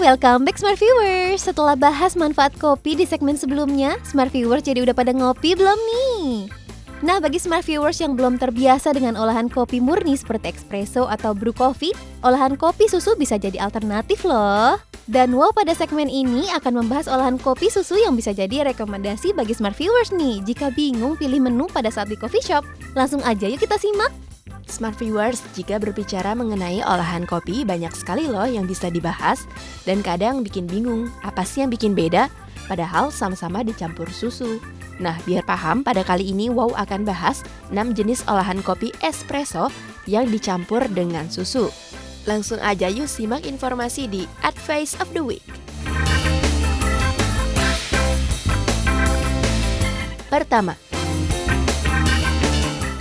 Welcome back Smart Viewers. Setelah bahas manfaat kopi di segmen sebelumnya, Smart Viewers jadi udah pada ngopi belum nih? Nah, bagi Smart Viewers yang belum terbiasa dengan olahan kopi murni seperti espresso atau brew coffee, olahan kopi susu bisa jadi alternatif loh. Dan wow, pada segmen ini akan membahas olahan kopi susu yang bisa jadi rekomendasi bagi Smart Viewers nih jika bingung pilih menu pada saat di coffee shop. Langsung aja yuk kita simak. Smart Viewers, jika berbicara mengenai olahan kopi, banyak sekali loh yang bisa dibahas dan kadang bikin bingung, apa sih yang bikin beda? Padahal sama-sama dicampur susu. Nah, biar paham, pada kali ini Wow akan bahas 6 jenis olahan kopi espresso yang dicampur dengan susu. Langsung aja yuk simak informasi di Advice of the Week. Pertama,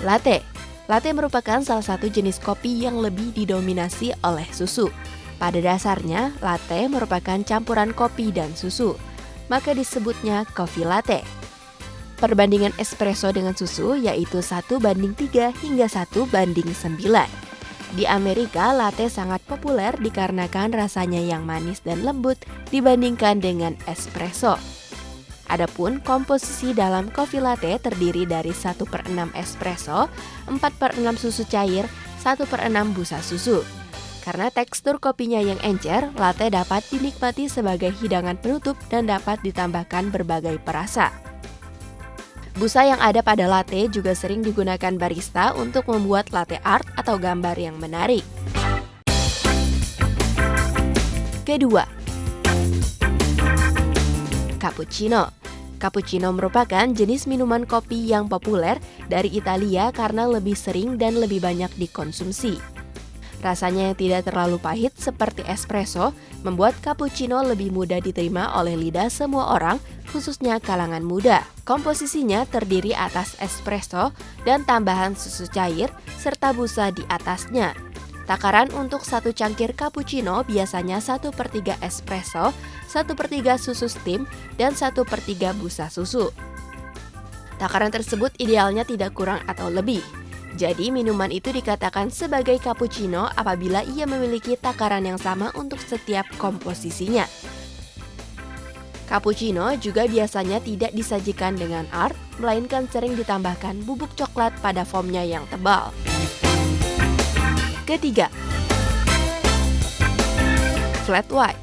latte. Latte merupakan salah satu jenis kopi yang lebih didominasi oleh susu. Pada dasarnya, latte merupakan campuran kopi dan susu, maka disebutnya coffee latte. Perbandingan espresso dengan susu yaitu 1:3 hingga 1:9. Di Amerika, latte sangat populer dikarenakan rasanya yang manis dan lembut dibandingkan dengan espresso. Adapun komposisi dalam coffee latte terdiri dari 1/6 espresso, 4/6 susu cair, 1/6 busa susu. Karena tekstur kopinya yang encer, latte dapat dinikmati sebagai hidangan penutup dan dapat ditambahkan berbagai perasa. Busa yang ada pada latte juga sering digunakan barista untuk membuat latte art atau gambar yang menarik. Kedua, cappuccino. Cappuccino merupakan jenis minuman kopi yang populer dari Italia karena lebih sering dan lebih banyak dikonsumsi. Rasanya yang tidak terlalu pahit seperti espresso membuat cappuccino lebih mudah diterima oleh lidah semua orang, khususnya kalangan muda. Komposisinya terdiri atas espresso dan tambahan susu cair serta busa di atasnya. Takaran untuk satu cangkir cappuccino biasanya 1/3 espresso, 1/3 susu steam, dan 1/3 busa susu. Takaran tersebut idealnya tidak kurang atau lebih. Jadi minuman itu dikatakan sebagai cappuccino apabila ia memiliki takaran yang sama untuk setiap komposisinya. Cappuccino juga biasanya tidak disajikan dengan art, melainkan sering ditambahkan bubuk coklat pada foamnya yang tebal. Ketiga, flat white.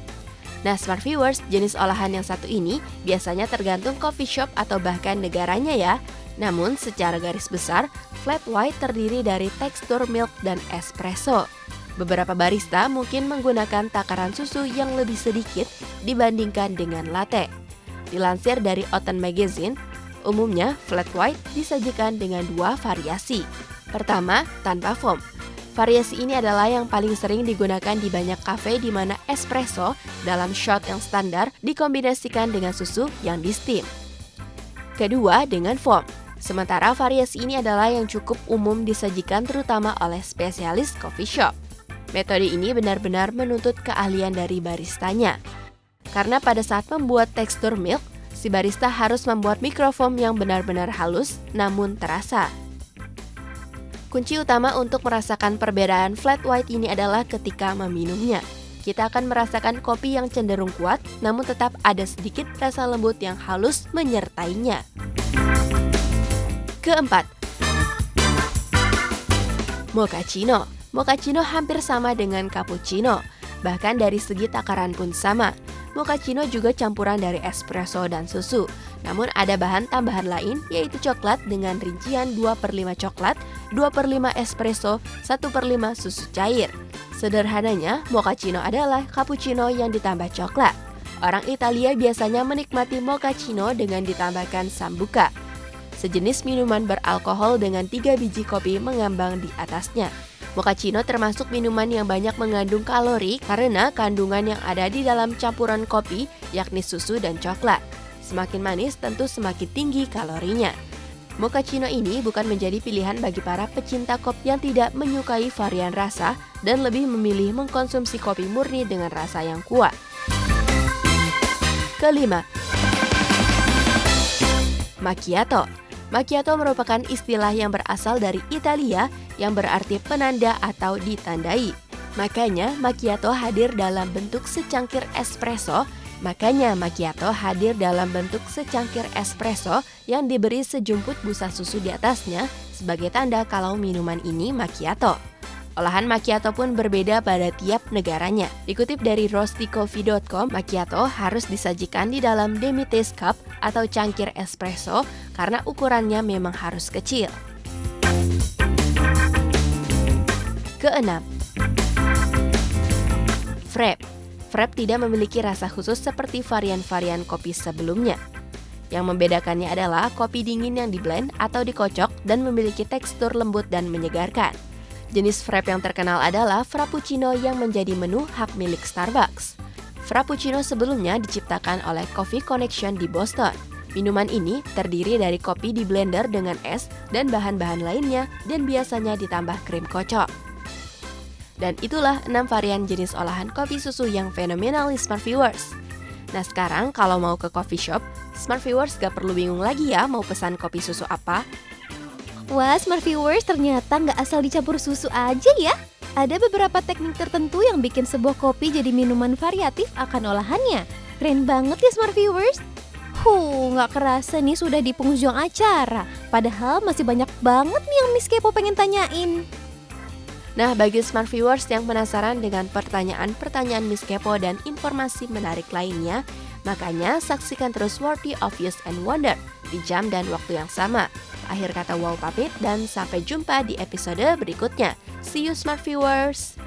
Nah, Smart Viewers, jenis olahan yang satu ini biasanya tergantung coffee shop atau bahkan negaranya ya. Namun, secara garis besar, flat white terdiri dari tekstur milk dan espresso. Beberapa barista mungkin menggunakan takaran susu yang lebih sedikit dibandingkan dengan latte. Dilansir dari Oten Magazine, umumnya flat white disajikan dengan 2 variasi. Pertama, tanpa foam. Variasi ini adalah yang paling sering digunakan di banyak kafe di mana espresso dalam shot yang standar dikombinasikan dengan susu yang di steam. Kedua, dengan foam. Sementara variasi ini adalah yang cukup umum disajikan terutama oleh spesialis coffee shop. Metode ini benar-benar menuntut keahlian dari baristanya. Karena pada saat membuat tekstur milk, si barista harus membuat microfoam yang benar-benar halus namun terasa. Kunci utama untuk merasakan perbedaan flat white ini adalah ketika meminumnya. Kita akan merasakan kopi yang cenderung kuat, namun tetap ada sedikit rasa lembut yang halus menyertainya. Keempat, mochaccino. Mochaccino hampir sama dengan cappuccino, bahkan dari segi takaran pun sama. Mochaccino juga campuran dari espresso dan susu, namun ada bahan tambahan lain yaitu coklat dengan rincian 2/5 coklat, 2/5 espresso, 1/5 susu cair. Sederhananya, mochaccino adalah cappuccino yang ditambah coklat. Orang Italia biasanya menikmati mochaccino dengan ditambahkan sambuca, sejenis minuman beralkohol dengan 3 biji kopi mengambang di atasnya. Mochaccino termasuk minuman yang banyak mengandung kalori karena kandungan yang ada di dalam campuran kopi yakni susu dan coklat. Semakin manis tentu semakin tinggi kalorinya. Mochaccino ini bukan menjadi pilihan bagi para pecinta kopi yang tidak menyukai varian rasa dan lebih memilih mengkonsumsi kopi murni dengan rasa yang kuat. Kelima, macchiato. Macchiato merupakan istilah yang berasal dari Italia yang berarti penanda atau ditandai. Makanya macchiato hadir dalam bentuk secangkir espresso yang diberi sejumput busa susu di atasnya sebagai tanda kalau minuman ini macchiato. Olahan macchiato pun berbeda pada tiap negaranya. Dikutip dari roastycoffee.com, macchiato harus disajikan di dalam demi-taste cup atau cangkir espresso karena ukurannya memang harus kecil. Keenam, Frappe. Frappe tidak memiliki rasa khusus seperti varian-varian kopi sebelumnya. Yang membedakannya adalah kopi dingin yang diblend atau dikocok dan memiliki tekstur lembut dan menyegarkan. Jenis frappe yang terkenal adalah Frappuccino yang menjadi menu hak milik Starbucks. Frappuccino sebelumnya diciptakan oleh Coffee Connection di Boston. Minuman ini terdiri dari kopi di blender dengan es dan bahan-bahan lainnya dan biasanya ditambah krim kocok. Dan itulah 6 varian jenis olahan kopi susu yang fenomenal di Smart Viewers. Nah sekarang kalau mau ke coffee shop, Smart Viewers gak perlu bingung lagi ya mau pesan kopi susu apa. Wah, Smart Viewers ternyata nggak asal dicampur susu aja ya. Ada beberapa teknik tertentu yang bikin sebuah kopi jadi minuman variatif akan olahannya. Keren banget ya Smart Viewers. Nggak kerasa nih sudah di penghujung acara. Padahal masih banyak banget nih yang Miss Kepo pengen tanyain. Nah, bagi Smart Viewers yang penasaran dengan pertanyaan-pertanyaan Miss Kepo dan informasi menarik lainnya, makanya saksikan terus Worthy of Use and Wonder di jam dan waktu yang sama. Akhir kata wow pamit dan sampai jumpa di episode berikutnya. See you Smart Viewers!